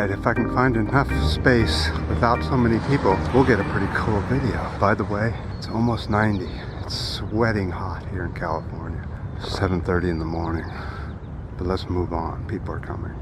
outside, if I can find enough space without so many people, we'll get a pretty cool video. By the way, it's almost 90. It's sweating hot here in California. 7:30 in the morning. But let's move on. People are coming.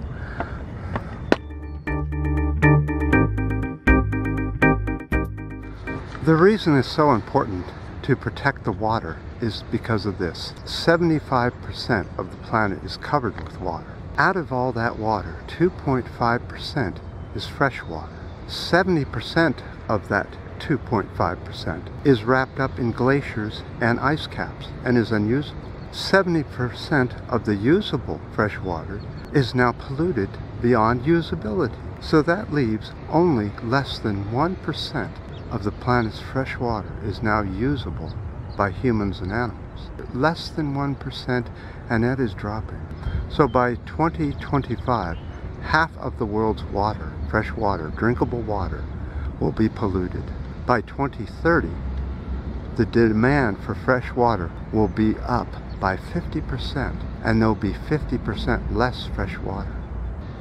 The reason it's so important to protect the water is because of this. 75% of the planet is covered with water. Out of all that water, 2.5% is fresh water. 70% of that 2.5% is wrapped up in glaciers and ice caps and is unusable. 70% of the usable fresh water is now polluted beyond usability. So that leaves only less than 1% of the planet's fresh water is now usable by humans and animals. Less than 1%, and that is dropping. So by 2025, half of the world's water, fresh water, drinkable water, will be polluted. By 2030, the demand for fresh water will be up by 50%, and there'll be 50% less fresh water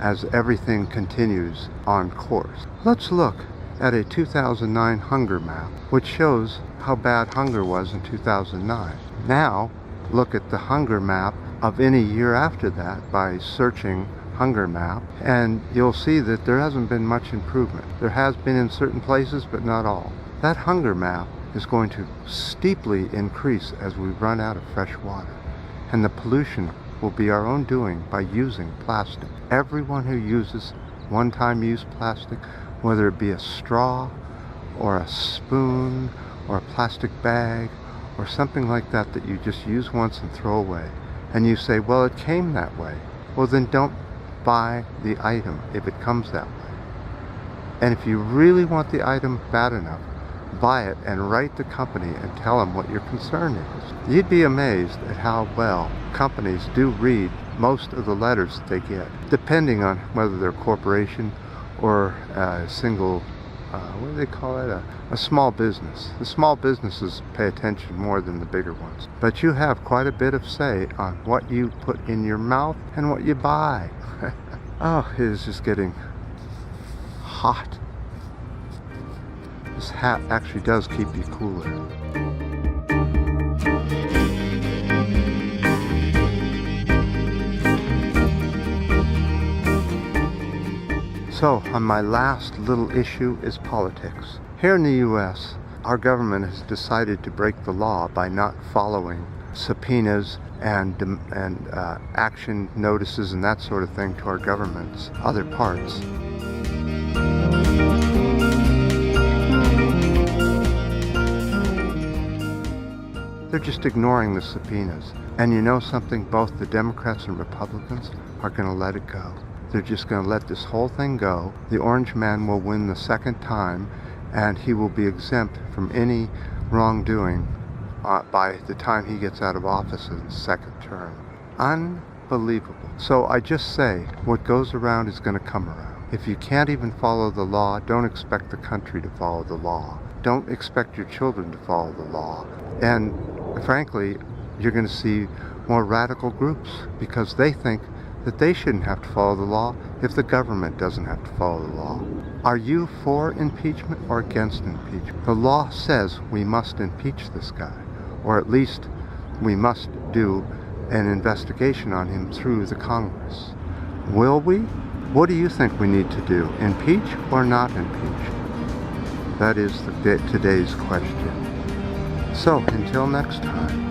as everything continues on course. Let's look at a 2009 hunger map, which shows how bad hunger was in 2009. Now, look at the hunger map of any year after that by searching hunger map, and you'll see that there hasn't been much improvement. There has been in certain places, but not all. That hunger map is going to steeply increase as we run out of fresh water, and the pollution will be our own doing by using plastic. Everyone who uses one-time use plastic, whether it be a straw or a spoon or a plastic bag or something like that that you just use once and throw away, and you say, well, it came that way, well, then don't buy the item if it comes that way. And if you really want the item bad enough, buy it and write the company and tell them what your concern is. You'd be amazed at how well companies do read most of the letters that they get, depending on whether they're a corporation or a single, what do they call it, a small business. The small businesses pay attention more than the bigger ones. But you have quite a bit of say on what you put in your mouth and what you buy. Oh, it is just getting hot. This hat actually does keep you cooler. So, on my last little issue is politics. Here in the U.S., our government has decided to break the law by not following subpoenas and action notices and that sort of thing to our government's other parts. They're just ignoring the subpoenas. And you know something? Both the Democrats and Republicans are going to let it go. They're just going to let this whole thing go. The Orange Man will win the second time, and he will be exempt from any wrongdoing by the time he gets out of office in the second term. Unbelievable. So I just say, what goes around is going to come around. If you can't even follow the law, don't expect the country to follow the law. Don't expect your children to follow the law. And frankly, you're going to see more radical groups because they think that they shouldn't have to follow the law if the government doesn't have to follow the law. Are you for impeachment or against impeachment? The law says we must impeach this guy, or at least we must do an investigation on him through the Congress. Will we? What do you think we need to do? Impeach or not impeach? That is today's question. So, until next time.